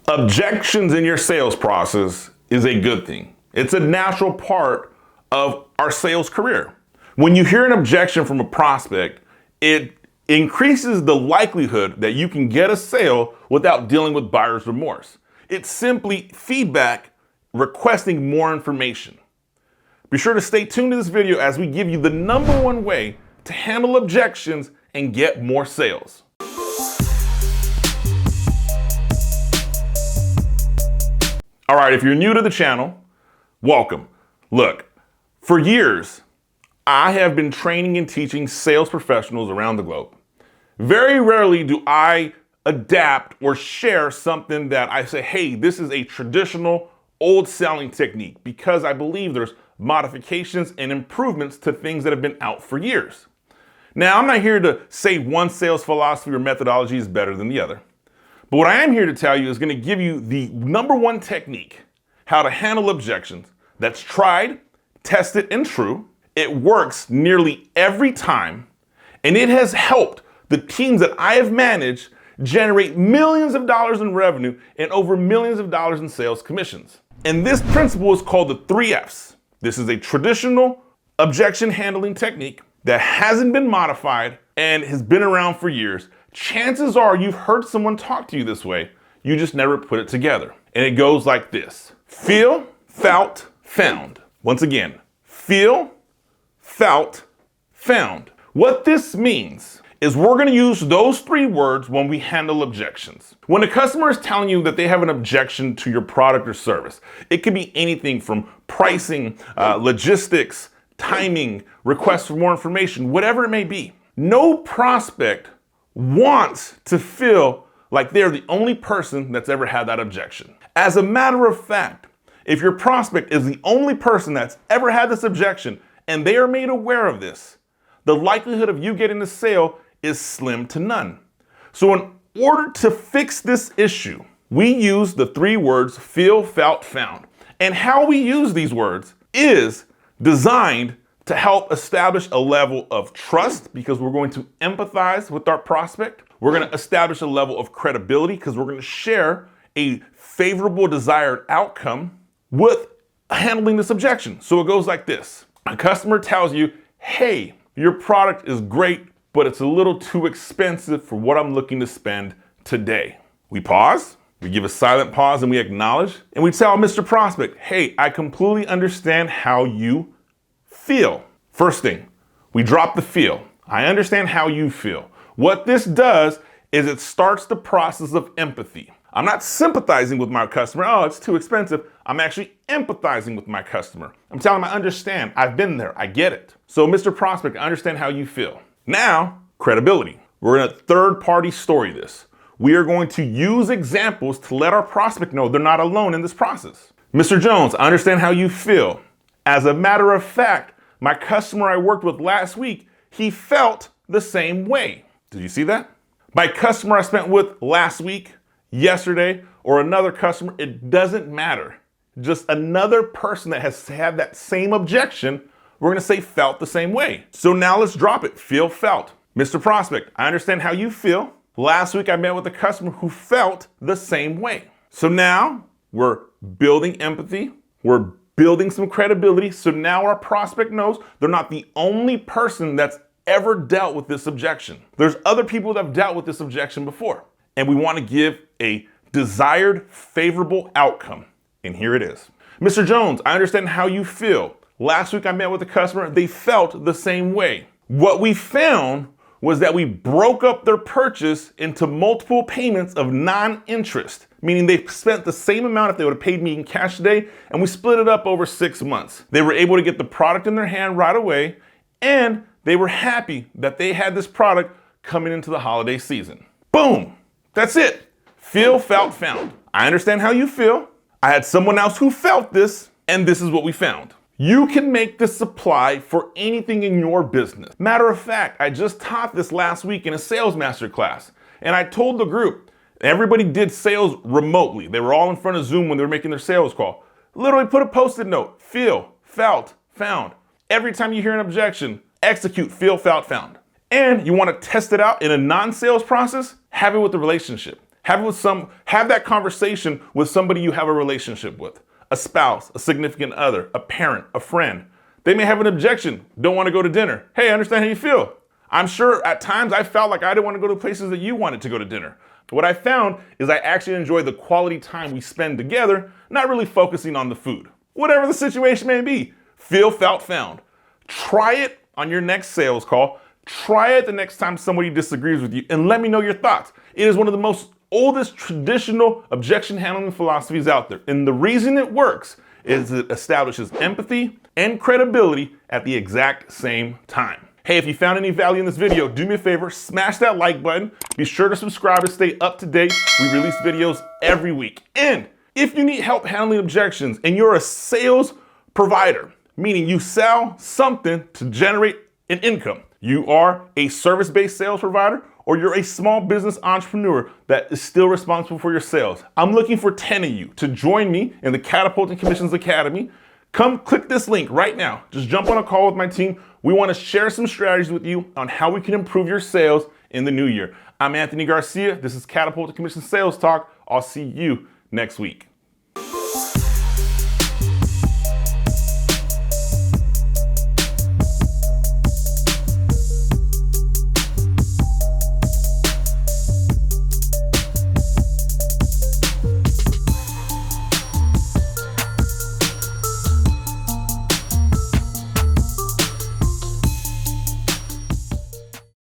Objections in your sales process is a good thing. It's a natural part of our sales career. When you hear an objection from a prospect, it increases the likelihood that you can get a sale without dealing with buyer's remorse. It's simply feedback requesting more information. Be sure to stay tuned to this video as we give you the #1 way to handle objections and get more sales. All right, if you're new to the channel, welcome. Look, for years, I have been training and teaching sales professionals around the globe. Very rarely do I adapt or share something that I say, hey, this is a traditional old selling technique, because I believe there's modifications and improvements to things that have been out for years. Now, I'm not here to say one sales philosophy or methodology is better than the other. But what I am here to tell you is going to give you the #1 technique, how to handle objections, that's tried, tested, and true. It works nearly every time, and it has helped the teams that I have managed generate millions of dollars in revenue and over millions of dollars in sales commissions. And this principle is called the 3 F's. This is a traditional objection handling technique that hasn't been modified and has been around for years. Chances are you've heard someone talk to you this way. You just never put it together. And it goes like this: feel, felt, found. Once again, feel, felt, found. What this means is we're going to use those 3 words when we handle objections. When a customer is telling you that they have an objection to your product or service, it could be anything from pricing, logistics, timing, requests for more information, whatever it may be. No prospect wants to feel like they're the only person that's ever had that objection. As a matter of fact, if your prospect is the only person that's ever had this objection and they are made aware of this, the likelihood of you getting the sale is slim to none. So in order to fix this issue, we use the 3 words feel, felt, found. And how we use these words is designed to help establish a level of trust, because we're going to empathize with our prospect. We're going to establish a level of credibility because we're going to share a favorable desired outcome with handling this objection. So it goes like this. A customer tells you, hey, your product is great, but it's a little too expensive for what I'm looking to spend today. We pause, we give a silent pause, and we acknowledge, and we tell Mr. Prospect, hey, I completely understand how you feel. First thing, we drop the feel. I understand how you feel. What this does is it starts the process of empathy. I'm not sympathizing with my customer. Oh, it's too expensive. I'm actually empathizing with my customer. I'm telling them I understand. I've been there. I get it. So, Mr. Prospect, I understand how you feel. Now, credibility. We're going to third-party story this. We are going to use examples to let our prospect know they're not alone in this process. Mr. Jones, I understand how you feel. As a matter of fact, my customer I worked with last week, he felt the same way. Did you see that? My customer I spent with last week, yesterday, or another customer, it doesn't matter. Just another person that has had that same objection, we're going to say felt the same way. So now let's drop it. Feel, felt. Mr. Prospect, I understand how you feel. Last week I met with a customer who felt the same way. So now we're building empathy. We're building some credibility. So now our prospect knows they're not the only person that's ever dealt with this objection. There's other people that have dealt with this objection before. And we want to give a desired favorable outcome. And here it is. Mr. Jones, I understand how you feel. Last week I met with a customer. They felt the same way. What we found was that we broke up their purchase into multiple payments of non-interest, meaning they spent the same amount if they would have paid me in cash today, and we split it up over 6 months. They were able to get the product in their hand right away, and they were happy that they had this product coming into the holiday season. Boom! That's it. Feel, felt, found. I understand how you feel. I had someone else who felt this, and this is what we found. You can make this apply for anything in your business. Matter of fact, I just taught this last week in a sales masterclass, and I told the group, everybody did sales remotely. They were all in front of Zoom when they were making their sales call. Literally put a post-it note, feel, felt, found. Every time you hear an objection, execute, feel, felt, found. And you want to test it out in a non-sales process, have it with the relationship. Have that conversation with somebody you have a relationship with, a spouse, a significant other, a parent, a friend. They may have an objection, don't want to go to dinner. Hey, I understand how you feel. I'm sure at times I felt like I didn't want to go to places that you wanted to go to dinner. What I found is I actually enjoy the quality time we spend together, not really focusing on the food. Whatever the situation may be, feel, felt, found. Try it on your next sales call. Try it the next time somebody disagrees with you and let me know your thoughts. It is one of the most oldest traditional objection handling philosophies out there. And the reason it works is it establishes empathy and credibility at the exact same time. Hey, if you found any value in this video, do me a favor, smash that like button. Be sure to subscribe to stay up to date. We release videos every week. And if you need help handling objections and you're a sales provider, meaning you sell something to generate an income, you are a service-based sales provider, or you're a small business entrepreneur that is still responsible for your sales, I'm looking for 10 of you to join me in the Catapulting Commissions Academy. Come click this link right now. Just jump on a call with my team. We want to share some strategies with you on how we can improve your sales in the new year. I'm Anthony Garcia. This is Catapulting Commission Sales Talk. I'll see you next week.